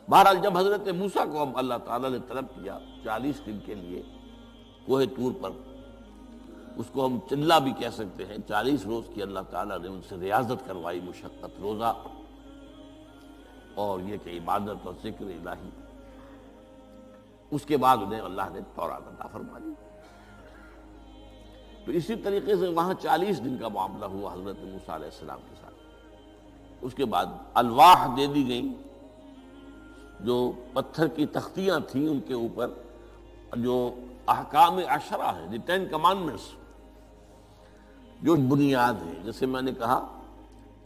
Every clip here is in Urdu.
بہرحال جب حضرت موسیٰ کو اب اللہ تعالیٰ نے طلب کیا 40 دن کے لیے کوہ طور پر، اس کو ہم چلہ بھی کہہ سکتے ہیں، 40 روز کی اللہ تعالیٰ نے ان سے ریاضت کروائی، مشقت، روزہ اور یہ کہ عبادت اور ذکر الہی، اس کے بعد انہیں اللہ نے تورات عطا فرما دی۔ تو اسی طریقے سے وہاں 40 دن کا معاملہ ہوا حضرت موسیٰ علیہ السلام کے ساتھ۔ اس کے بعد الواح دے دی گئیں، جو پتھر کی تختیاں تھیں، ان کے اوپر جو احکام عشرہ ہیں، دی 10 کمانڈمنٹس، جو بنیاد ہے۔ جیسے میں نے کہا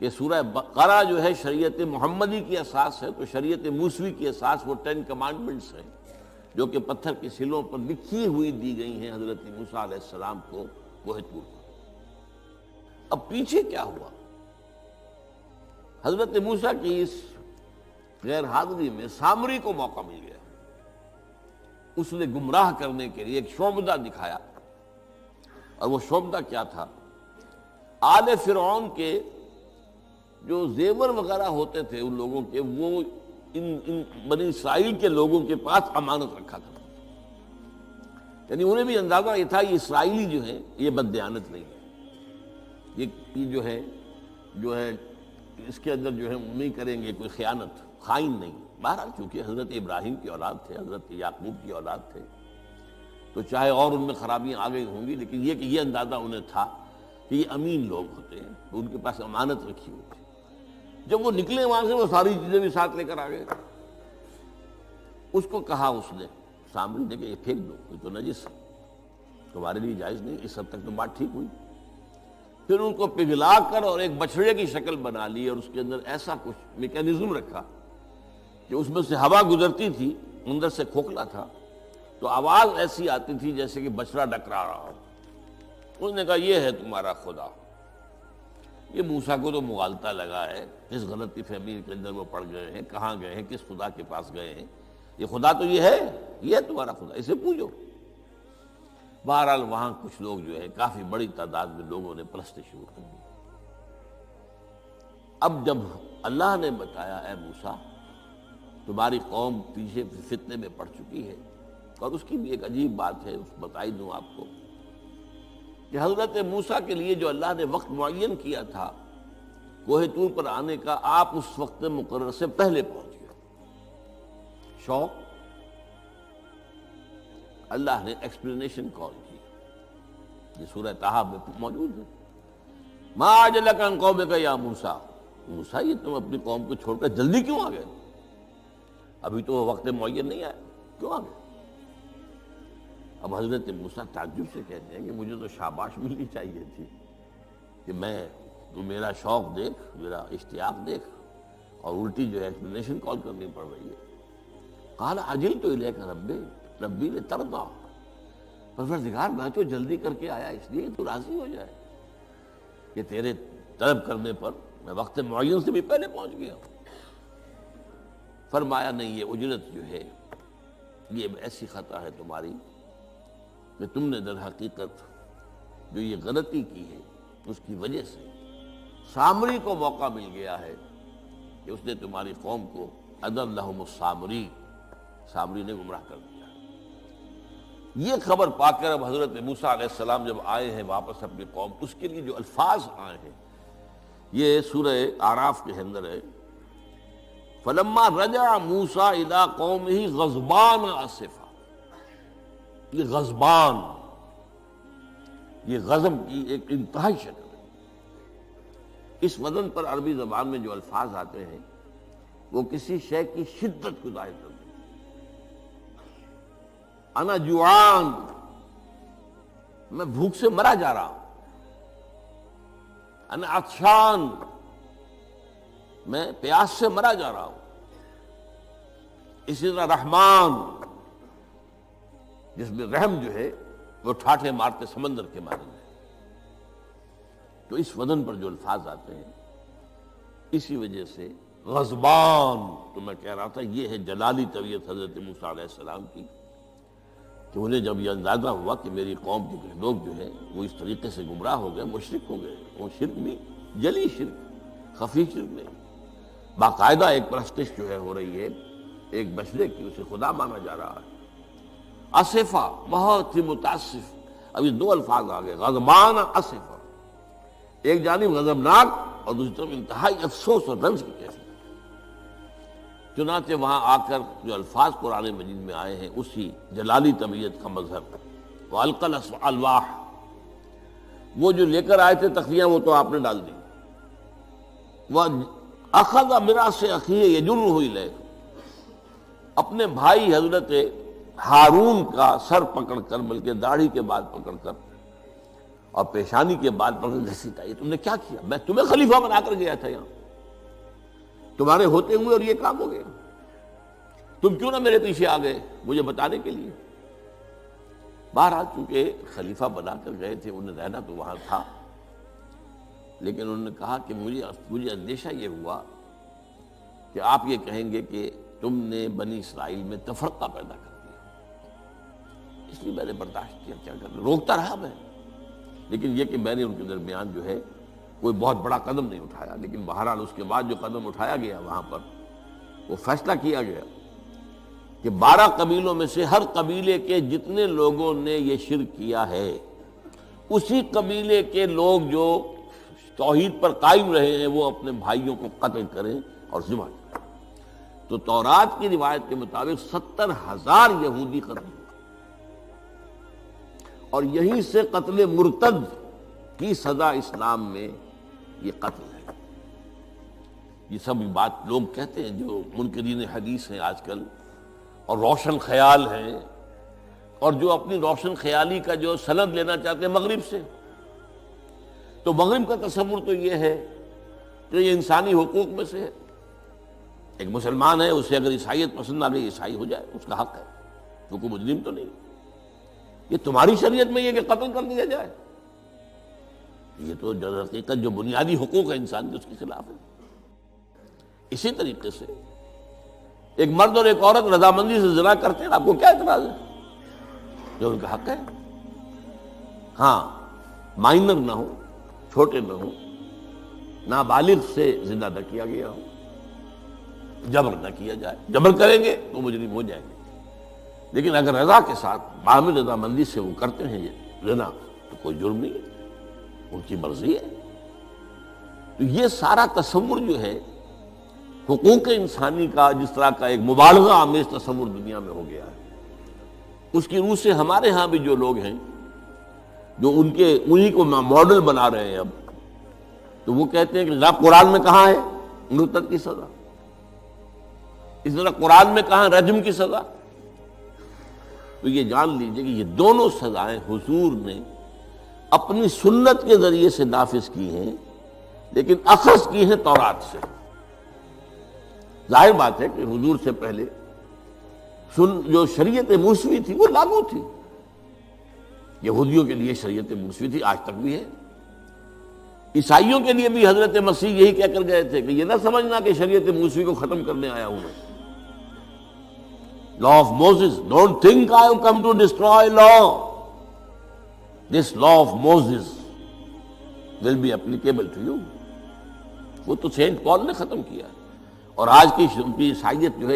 کہ سورہ بقرہ جو ہے شریعت محمدی کی اساس ہے، تو شریعت موسوی کی اساس وہ 10 کمانڈمنٹس ہیں، جو کہ پتھر کی سلوں پر لکھی ہوئی دی گئی ہیں حضرت موسیٰ علیہ السلام کو کوہ طور پر۔ اب پیچھے کیا ہوا؟ حضرت موسیٰ کی اس غیر حاضری میں سامری کو موقع مل گیا، اس نے گمراہ کرنے کے لیے ایک شعبدہ دکھایا، اور وہ شعبدہ کیا تھا؟ آل فرعون کے جو زیور وغیرہ ہوتے تھے ان لوگوں کے، وہ ان بنی اسرائیل کے لوگوں کے پاس امانت رکھا کرتے تھے، یعنی انہیں بھی اندازہ یہ تھا یہ اسرائیلی جو ہیں یہ بددیانت نہیں ہے، یہ جو ہے اس کے اندر جو ہے نہیں کریں گے کوئی خیانت، خائن نہیں۔ بہرحال چونکہ حضرت ابراہیم کی اولاد تھے، حضرت یعقوب کی اولاد تھے، تو چاہے اور ان میں خرابیاں آ گئی ہوں گی، لیکن یہ کہ یہ اندازہ انہیں تھا کہ یہ امین لوگ ہوتے ہیں، تو ان کے پاس امانت رکھی ہوئی تھی۔ جب وہ نکلے وہاں سے، وہ ساری چیزیں بھی ساتھ لے کر آ گئے۔ اس کو کہا اس نے سامری نے کہ یہ پھینک دو، یہ تو نجس ہے، تمہارے لیے جائز نہیں۔ اس حد تک تو بات ٹھیک ہوئی۔ پھر ان کو پگھلا کر اور ایک بچڑے کی شکل بنا لی، اور اس کے اندر ایسا کچھ میکینزم رکھا کہ اس میں سے ہوا گزرتی تھی، اندر سے کھوکھلا تھا، تو آواز ایسی آتی تھی جیسے کہ بچڑا ڈکرا رہا ہو۔ اس نے کہا یہ ہے تمہارا خدا۔ یہ موسیٰ کو تو مغالطہ لگا ہے، کس غلطی فہمی کے اندر وہ پڑ گئے ہیں، کہاں گئے ہیں، کس خدا کے پاس گئے ہیں، یہ خدا تو یہ ہے تمہارا خدا، اسے پوجو۔ بہرحال وہاں کچھ لوگ جو ہے کافی بڑی تعداد میں لوگوں نے پرستی شروع کر دی۔ اب جب اللہ نے بتایا اے موسیٰ تمہاری قوم پیچھے فتنے میں پڑ چکی ہے، اور اس کی بھی ایک عجیب بات ہے، اس بتائی دوں آپ کو کہ حضرت موسیٰ کے لیے جو اللہ نے وقت معین کیا تھا کوہ طور پر آنے کا، آپ اس وقت مقرر سے پہلے پہنچ گئے۔ شوق اللہ نے ایکسپلینیشن کال کی، یہ سورہ طٰہٰ میں موجود ہے۔ ما اعجلک عن قومک یا موسیٰ، موسیٰ یہ تم اپنی قوم کو چھوڑ کر جلدی کیوں آ گئے؟ ابھی تو وقت معین نہیں آیا، کیوں آ گئے؟ اب حضرت موسیٰ تعجب سے کہتے ہیں کہ مجھے تو شاباش ملنی چاہیے تھی کہ تو میرا شوق دیکھ، میرا اشتیاق دیکھ، اور الٹی جو ہے ایکسپلینیشن کال کرنی پڑ رہی ہے۔ قال عجلت الیک ربی لترضی، پروردگار میں تو جلدی کر کے آیا اس لیے تو راضی ہو جائے کہ تیرے طلب کرنے پر میں وقت معین سے بھی پہلے پہنچ گیا۔ فرمایا نہیں، یہ اجرت جو ہے یہ ایسی خطا ہے تمہاری کہ تم نے در حقیقت جو یہ غلطی کی ہے اس کی وجہ سے سامری کو موقع مل گیا ہے کہ اس نے تمہاری قوم کو اضل لہم السامری، سامری نے گمراہ کر دیا۔ یہ خبر پا کر اب حضرت موسیٰ علیہ السلام جب آئے ہیں واپس اپنی قوم، اس کے لیے جو الفاظ آئے ہیں یہ سورہ اعراف کے اندر ہے۔ فلما رجع موسیٰ الی قومہ غضبان آسفا، یہ غضبان، یہ غضب کی ایک انتہائی شکل ہے۔ اس وزن پر عربی زبان میں جو الفاظ آتے ہیں وہ کسی شے کی شدت کو ظاہر کرتے ہیں۔ انا جوعان، میں بھوک سے مرا جا رہا ہوں۔ انا عطشان، میں پیاس سے مرا جا رہا ہوں۔ اسی طرح رحمان، جس میں رحم جو ہے وہ ٹھاٹھے مارتے سمندر کے مانند ہے۔ تو اس وزن پر جو الفاظ آتے ہیں اسی وجہ سے غضبان، تو میں کہہ رہا تھا یہ ہے جلالی طبیعت حضرت موسیٰ علیہ السلام کی کہ انہیں جب یہ اندازہ ہوا کہ میری قوم کے کچھ لوگ جو ہیں وہ اس طریقے سے گمراہ ہو گئے، مشرک ہو گئے، وہ شرک بھی جلی شرک، خفی شرک نہیں، باقاعدہ ایک پرستش جو ہے ہو رہی ہے ایک بشرے کی، اسے خدا مانا جا رہا ہے۔ اسفا، بہت ہی متاسف۔ ابھی دو الفاظ آ گئے، غضبان اسفا، ایک جانب غضبناک اور دوسری طرف انتہائی افسوس اور رنج کی کیفیت۔ چنانچہ وہاں آ کر جو الفاظ قرآن مجید میں آئے ہیں اسی جلالی طبیعت کا مظہر، وَأَلْقَى الْأَلْوَاحَ، وہ جو لے کر آئے تھے تختیاں وہ تو آپ نے ڈال دی، وَأَخَذَ مِرَاسَ أَخِيهِ يَجُرُّهُ إِلَيْهِ، اپنے بھائی حضرت ہارون کا سر پکڑ کر، بلکہ داڑھی کے بال پکڑ کر اور پیشانی کے بال پکڑ کر گھسیٹا، یہ تم نے کیا کیا؟ میں تمہیں خلیفہ بنا کر گیا تھا یہاں، تمہارے ہوتے ہوئے اور یہ کام ہو گیا، تم کیوں نہ میرے پیچھے آ گئے مجھے بتانے کے لیے؟ بہرحال چونکہ خلیفہ بنا کر گئے تھے، انہیں رہنا تو وہاں تھا، لیکن انہوں نے کہا کہ مجھے اندیشہ یہ ہوا کہ آپ یہ کہیں گے کہ تم نے بنی اسرائیل میں تفرقہ پیدا کر دیا، اس لیے میں نے برداشت کیا، کیا کرنا، روکتا رہا میں، لیکن یہ کہ میں نے ان کے درمیان جو ہے کوئی بہت بڑا قدم نہیں اٹھایا۔ لیکن بہرحال اس کے بعد جو قدم اٹھایا گیا وہاں پر وہ فیصلہ کیا گیا کہ 12 قبیلوں میں سے ہر قبیلے کے جتنے لوگوں نے یہ شرک کیا ہے اسی قبیلے کے لوگ جو توحید پر قائم رہے ہیں وہ اپنے بھائیوں کو قتل کریں اور ذبح کریں۔ تو تورات کی روایت کے مطابق 70,000 یہودی قتل ہوئے، اور یہیں سے قتل مرتد کی سزا اسلام میں یہ قتل ہے۔ یہ سب بات لوگ کہتے ہیں جو منکرین حدیث ہیں آج کل اور روشن خیال ہیں، اور جو اپنی روشن خیالی کا جو سند لینا چاہتے ہیں مغرب سے، تو مغرب کا تصور تو یہ ہے کہ یہ انسانی حقوق میں سے ہے، ایک مسلمان ہے اسے اگر عیسائیت پسند آ گئی عیسائی ہو جائے، اس کا حق ہے، وہ کوئی مجرم تو نہیں۔ یہ تمہاری شریعت میں یہ کہ قتل کر دیا جائے، یہ تو در حقیقت جو بنیادی حقوق ہے انسان کے اس کے خلاف ہے۔ اسی طریقے سے ایک مرد اور ایک عورت رضامندی سے زنا کرتے ہیں، آپ کو کیا اعتراض ہے؟ جو ان کا حق ہے، ہاں مائنر نہ ہو، چھوٹے نہ ہو، نابالغ سے زنا نہ کیا گیا ہو، جبر نہ کیا جائے، جبر کریں گے تو مجرم ہو جائیں گے، لیکن اگر رضا کے ساتھ باہمی رضامندی سے وہ کرتے ہیں یہ زنا تو کوئی جرم نہیں ہے، ان کی مرضی ہے۔ تو یہ سارا تصور جو ہے حقوق انسانی کا، جس طرح کا ایک مبالغہ آمیز تصور دنیا میں ہو گیا ہے، اس کی روح سے ہمارے ہاں بھی جو لوگ ہیں جو انہی کو ماڈل بنا رہے ہیں اب، تو وہ کہتے ہیں کہ ذرا قرآن میں کہاں ہے مرتد کی سزا، اس طرح قرآن میں کہاں رجم کی سزا؟ تو یہ جان لیجئے کہ یہ دونوں سزائیں حضور نے اپنی سنت کے ذریعے سے نافذ کی ہیں، لیکن اخذ کی ہیں تورات سے۔ ظاہر بات ہے کہ حضور سے پہلے جو شریعت موسوی تھی وہ لاگو تھی، یہودیوں کے لیے شریعت موسوی تھی، آج تک بھی ہے۔ عیسائیوں کے لیے بھی حضرت مسیح یہی کہہ کر گئے تھے کہ یہ نہ سمجھنا کہ شریعت موسوی کو ختم کرنے آیا ہوں میں۔ Law of Moses, don't think I have come to destroy law. This law of Moses will be applicable to you. وہ تو سینٹ پال نے ختم کیا، اور آج کی عیسائیت جو ہے